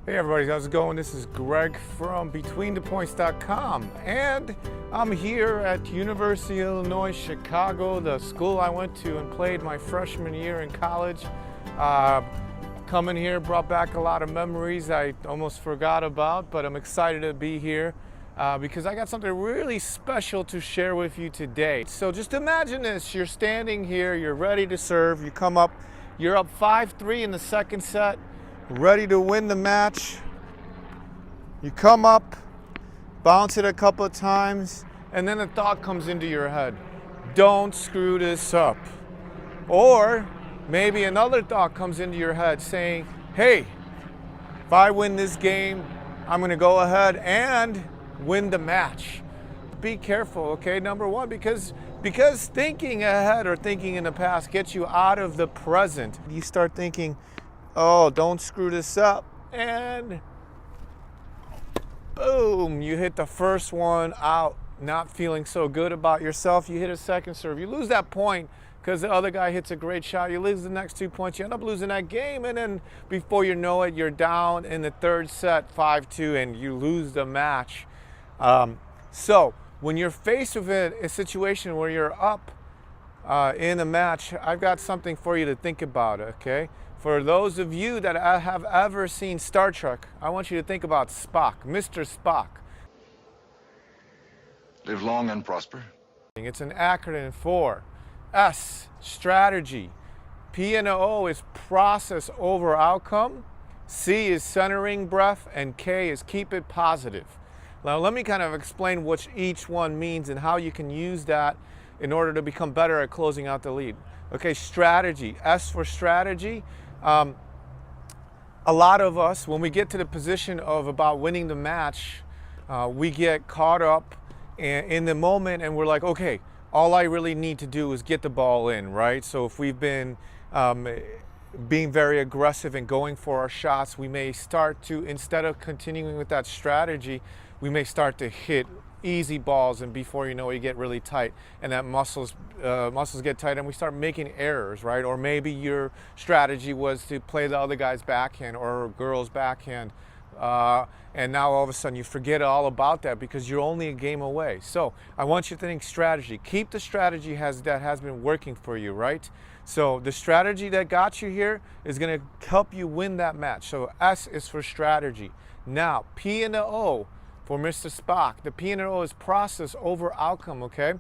Hey everybody, how's it going? This is Greg from BetweenThePoints.com, and I'm here at University of Illinois, Chicago, the school I went to and played my freshman year in college. Coming here brought back a lot of memories I almost forgot about, but I'm excited to be here because I got something really special to share with you today. So just imagine this, you're standing here, you're ready to serve, you come up, you're up 5-3 in the second set, ready to win the match. You come up, bounce it a couple of times, and then a thought comes into your head, don't screw this up. Or maybe another thought comes into your head saying, hey, if I win this game, I'm gonna go ahead and win the match. Be careful, okay? Number one, because thinking ahead or thinking in the past gets you out of the present. You start thinking, oh, don't screw this up, and boom, you hit the first one out, not feeling so good about yourself. You hit a second serve, you lose that point because the other guy hits a great shot, you lose the next 2 points, you end up losing that game, and then before you know it, you're down in the third set 5-2 and you lose the match. So when you're faced with a situation where you're up in a match, I've got something for you to think about, okay? For those of you that have ever seen Star Trek, I want you to think about Spock, Mr. Spock. Live long and prosper. It's an acronym for S, strategy. P and O is process over outcome. C is centering breath, and K is keep it positive. Now let me kind of explain what each one means and how you can use that in order to become better at closing out the lead. Okay, strategy. S for strategy. A lot of us, when we get to the position of about winning the match, we get caught up in the moment and we're like, okay, all I really need to do is get the ball in, right? So if we've been being very aggressive and going for our shots, we may start to, instead of continuing with that strategy, we may start to hit easy balls, and before you know it, you get really tight, and that muscles get tight, and we start making errors, right? Or maybe your strategy was to play the other guy's backhand or girl's backhand, and now all of a sudden you forget all about that because you're only a game away. So I want you to think strategy. Keep the strategy that has been working for you, right? So the strategy that got you here is going to help you win that match. So S is for strategy. Now P and the O for Mr. Spock. The P and O is process over outcome, okay?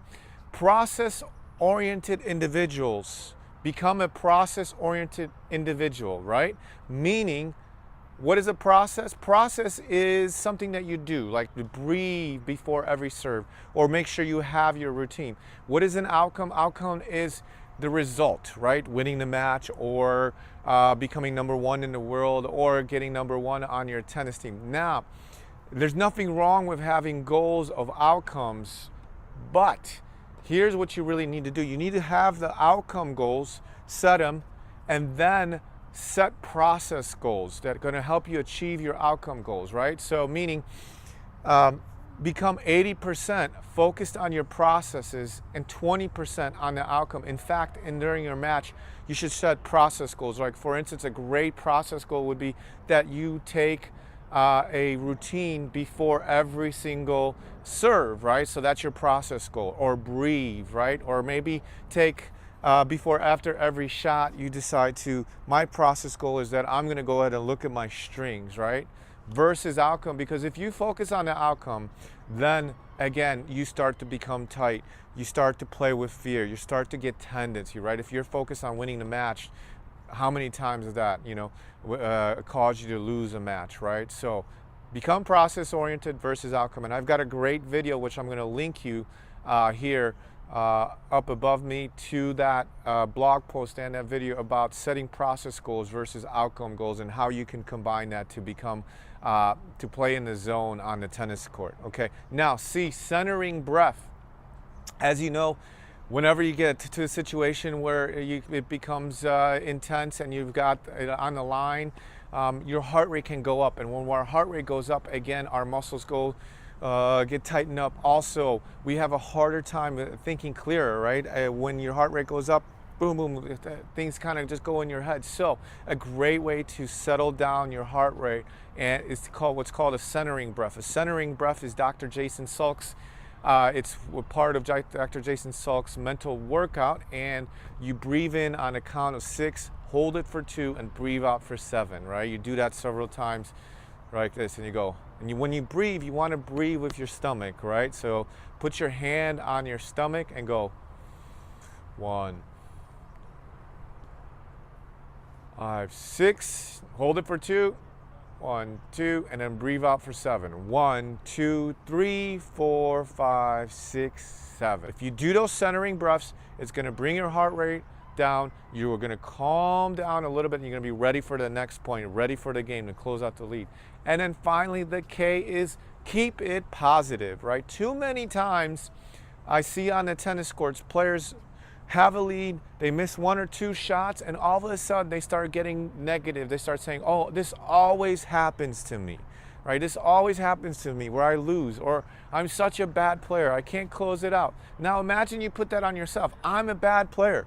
Process-oriented individuals become a process-oriented individual, right? Meaning, what is a process? Process is something that you do, like to breathe before every serve, or make sure you have your routine. What is an outcome? Outcome is the result, right? Winning the match, or becoming number one in the world, or getting number one on your tennis team. Now, there's nothing wrong with having goals of outcomes, but here's what you really need to do. You need to have the outcome goals, set them, and then set process goals that are going to help you achieve your outcome goals, right? So meaning become 80% focused on your processes and 20% on the outcome. In fact, during your match, you should set process goals. Like for instance, a great process goal would be that you take a routine before every single serve, right? So that's your process goal. Or breathe, right? Or maybe take after every shot, you decide my process goal is that I'm going to go ahead and look at my strings, right? Versus outcome, because if you focus on the outcome, then again, you start to become tight. You start to play with fear. You start to get tendency, right? If you're focused on winning the match, how many times has that, caused you to lose a match, right? So become process-oriented versus outcome. And I've got a great video, which I'm going to link you here up above me to that blog post and that video about setting process goals versus outcome goals and how you can combine that to become, to play in the zone on the tennis court, okay? Now, C, centering breath. As you know, whenever you get to a situation where it becomes intense and you've got it on the line, your heart rate can go up. And when our heart rate goes up, again, our muscles get tightened up. Also, we have a harder time thinking clearer, right? When your heart rate goes up, boom, boom, things kind of just go in your head. So a great way to settle down your heart rate and is called what's called a centering breath. A centering breath is Dr. Jason Salk's. It's part of Dr. Jason Salk's mental workout, and you breathe in on a count of 6, hold it for 2, and breathe out for 7, right? You do that several times like this, and you go. And when you breathe, you want to breathe with your stomach, right? So put your hand on your stomach and go 1, 5, 6, hold it for 2, 1, 2, and then breathe out for 7. 1, 2, 3, 4, 5, 6, 7. If you do those centering breaths, it's going to bring your heart rate down. You are going to calm down a little bit, and you're going to be ready for the next point, ready for the game to close out the lead. And then finally, the K is keep it positive, right? Too many times I see on the tennis courts, players have a lead, they miss 1 or 2 shots, and all of a sudden they start getting negative. They start saying, oh, this always happens to me, right? This always happens to me where I lose, or I'm such a bad player, I can't close it out. Now imagine you put that on yourself. I'm a bad player.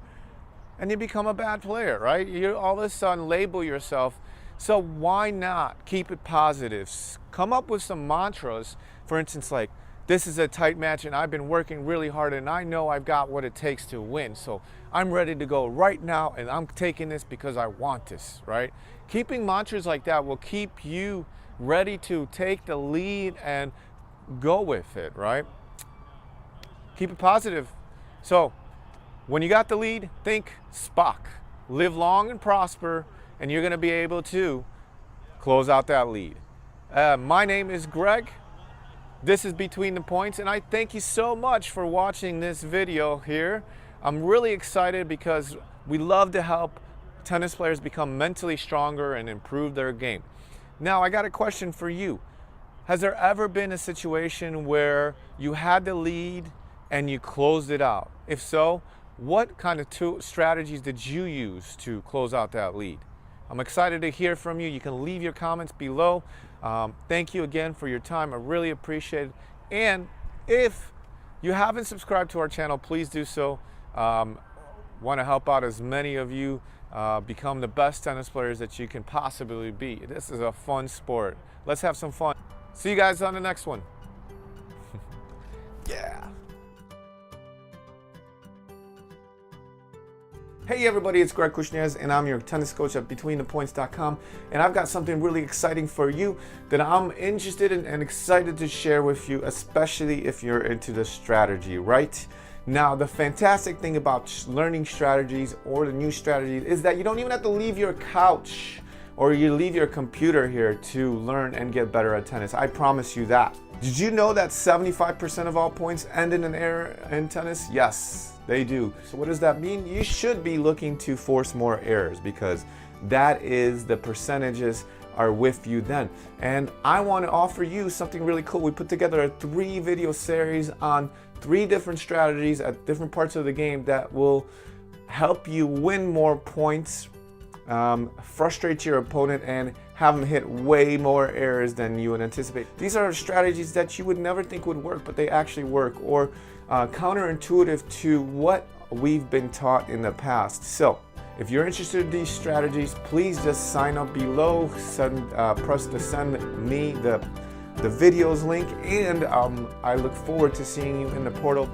And you become a bad player, right? You all of a sudden label yourself. So why not keep it positive? Come up with some mantras. For instance, like, this is a tight match and I've been working really hard and I know I've got what it takes to win. So I'm ready to go right now and I'm taking this because I want this, right? Keeping mantras like that will keep you ready to take the lead and go with it, right? Keep it positive. So when you got the lead, think SPOCK. Live long and prosper, and you're going to be able to close out that lead. My name is Greg. This is Between the Points, and I thank you so much for watching this video here. I'm really excited because we love to help tennis players become mentally stronger and improve their game. Now, I got a question for you. Has there ever been a situation where you had the lead and you closed it out? If so, what kind of strategies did you use to close out that lead? I'm excited to hear from you. You can leave your comments below. Thank you again for your time. I really appreciate it. And if you haven't subscribed to our channel, please do so. Want to help out as many of you become the best tennis players that you can possibly be. This is a fun sport. Let's have some fun. See you guys on the next one. Yeah. Hey everybody, it's Greg Kusnierz and I'm your tennis coach at BetweenThePoints.com, and I've got something really exciting for you that I'm interested in and excited to share with you, especially if you're into the strategy, right? Now, the fantastic thing about learning strategies or the new strategies is that you don't even have to leave your couch or you leave your computer here to learn and get better at tennis. I promise you that. Did you know that 75% of all points end in an error in tennis? Yes, they do. So what does that mean? You should be looking to force more errors because that is the percentages are with you then. And I want to offer you something really cool. We put together a 3-video series on 3 different strategies at different parts of the game that will help you win more points, frustrate your opponent, and have them hit way more errors than you would anticipate. These are strategies that you would never think would work, but they actually work, or counterintuitive to what we've been taught in the past. So if you're interested in these strategies, please just sign up below, press the send me the videos link, and I look forward to seeing you in the portal.